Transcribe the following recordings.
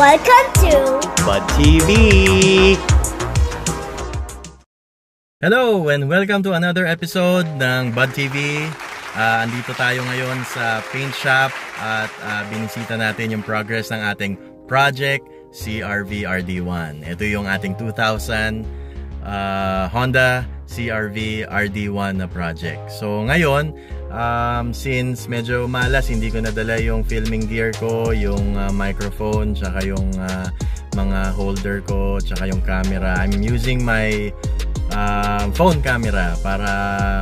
Welcome to Bud TV! Hello and welcome to another episode ng Bud TV. Andito tayo ngayon sa paint shop at binisita natin yung progress ng ating project CRV RD1. Ito yung ating 2000 Honda CRV RD1 na project. So ngayon, since medyo malas, hindi ko nadala yung filming gear ko, yung microphone, tsaka yung mga holder ko, tsaka yung camera. I'm using my phone camera para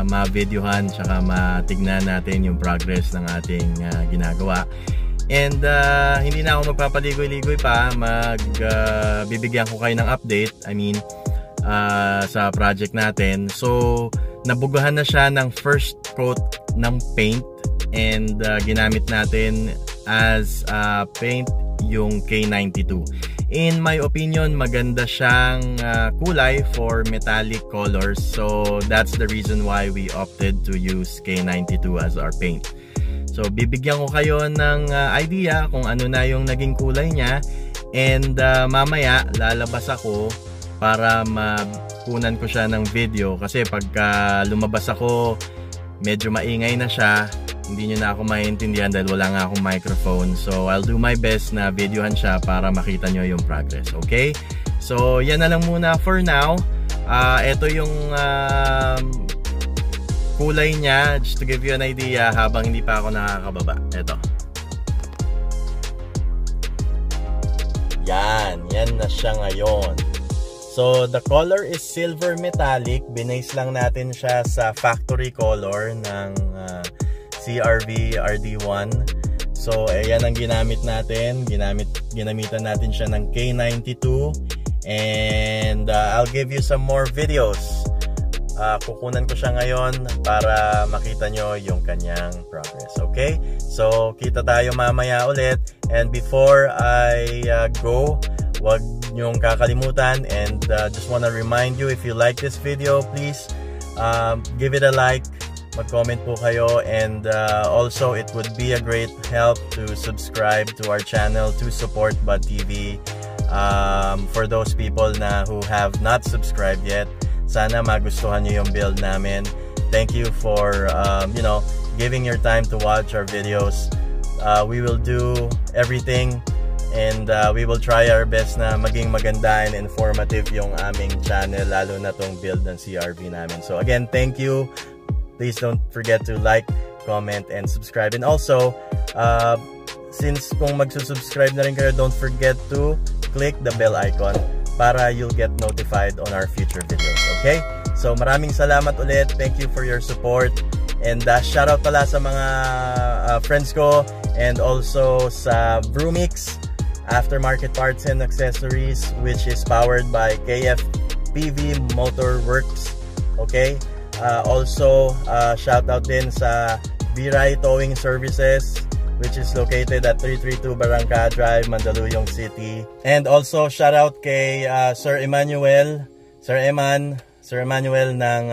ma-videohan tsaka matignan natin yung progress ng ating ginagawa. And hindi na ako magpapaligoy-ligoy pa, bibigyan ko kayo ng update, sa project natin. So nabugahan na siya ng first coat ng paint and ginamit natin as paint yung K92. In my opinion, maganda siyang kulay for metallic colors, so that's the reason why we opted to use K92 as our paint. So bibigyan ko kayo ng idea kung ano na yung naging kulay niya, and mamaya lalabas ako para makunan ko siya ng video, kasi pagka lumabas ako medyo maingay na siya, hindi nyo na ako maintindihan dahil wala nga akong microphone. So I'll do my best na videohan siya para makita nyo yung progress. Okay? So yan na lang muna for now. Ito yung kulay niya, just to give you an idea habang hindi pa ako nakakababa. Ito. Yan na siya ngayon. So the color is silver metallic. Binase lang natin siya sa factory color ng CRV RD1. So ayan ang ginamit natin. Ginamitan natin siya ng K92. And I'll give you some more videos. Kukunan ko siya ngayon para makita nyo yung kanyang progress. Okay? So kita tayo mamaya ulit. And before I go, wag nyong kakalimutan, and just wanna remind you, if you like this video, please give it a like, mag-comment po kayo, and also it would be a great help to subscribe to our channel to support Bud TV. For those people who have not subscribed yet, sana magustuhan nyo yung build namin. Thank you for giving your time to watch our videos. We will do everything, and we will try our best na maging maganda and informative yung aming channel, lalo na tong build ng CRV namin. So again, thank you. Please don't forget to like, comment, and subscribe. And also, since kung magsusubscribe na rin kayo, don't forget to click the bell icon para you'll get notified on our future videos. Okay? So maraming salamat ulit. Thank you for your support. And shoutout pala sa mga friends ko, and also sa Vroomix Aftermarket Parts and Accessories, which is powered by KFPV Motor Works. Okay? Also, shout out din sa Viray Towing Services, which is located at 332 Barangka Drive, Mandaluyong City. And also, shout out kay Sir Emmanuel ng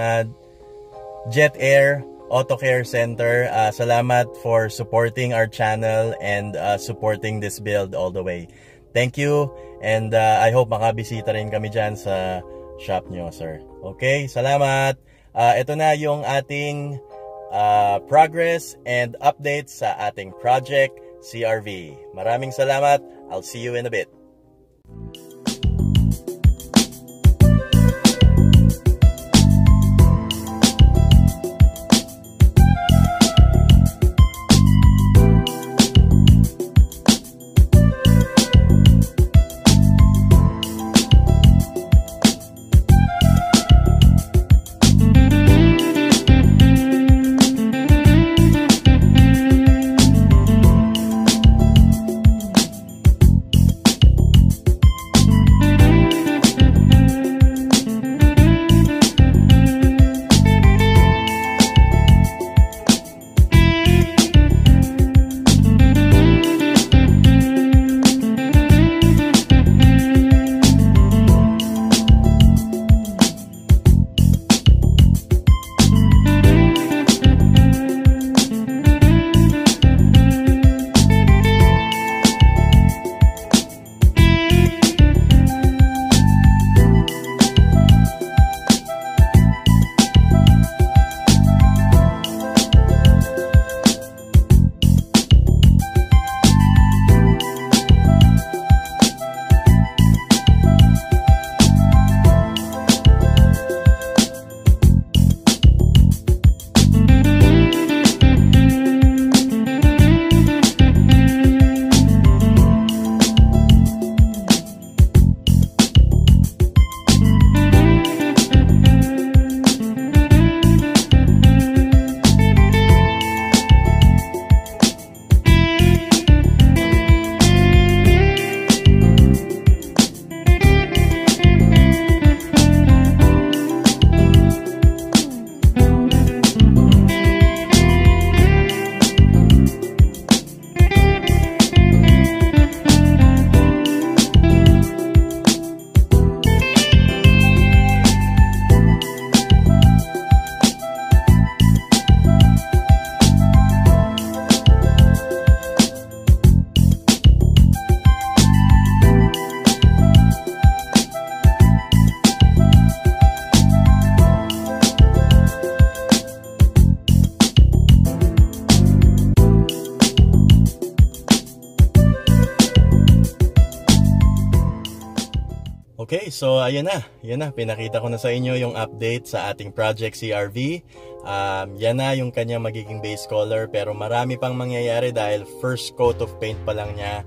Jet Air Auto Care Center. Salamat for supporting our channel and supporting this build all the way. Thank you, and I hope makabisita rin kami dyan sa shop nyo, sir. Okay, salamat. Ito na yung ating progress and updates sa ating project CRV. Maraming salamat. I'll see you in a bit. Okay, so ayan na, pinakita ko na sa inyo yung update sa ating project CRV. Yan na yung kanyang magiging base color, pero marami pang mangyayari dahil first coat of paint pa lang niya.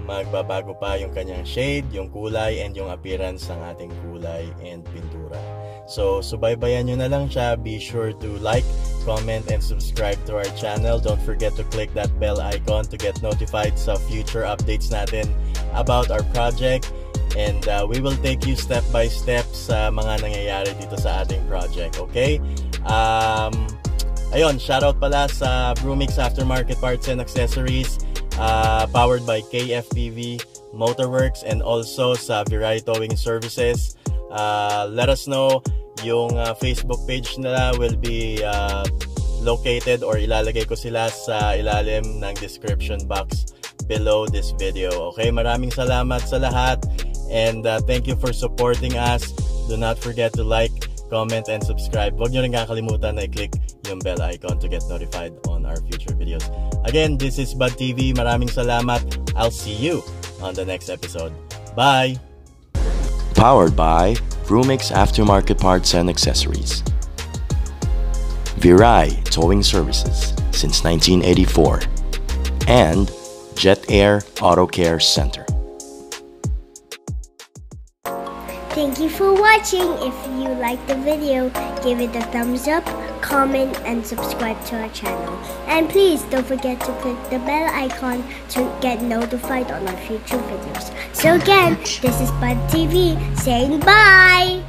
Magbabago pa yung kanyang shade, yung kulay, and yung appearance ng ating kulay and pintura. So, subaybayan nyo na lang siya. Be sure to like, comment, and subscribe to our channel. Don't forget to click that bell icon to get notified sa future updates natin about our project. And we will take you step by step sa mga nangyayari dito sa ating project, okay? Ayun, shoutout pala sa Vroomix Aftermarket Parts and Accessories, powered by KFPV Motorworks, and also sa Viray Towing Services. Let us know, yung Facebook page nila will be located, or ilalagay ko sila sa ilalim ng description box below this video. Okay, maraming salamat sa lahat, and thank you for supporting us. Do not forget to like, comment, and subscribe. Huwag nyo rin kakalimutan na i-click yung bell icon to get notified on our future videos. Again, this is Bud TV. Maraming salamat. I'll see you on the next episode. Bye! Powered by Vroomix Aftermarket Parts and Accessories. Viray Towing Services since 1984. And Jet Air Auto Care Center. Thank you for watching. If you liked the video, give it a thumbs up, comment, and subscribe to our channel. And please don't forget to click the bell icon to get notified on our future videos. So again, this is Bud TV saying bye!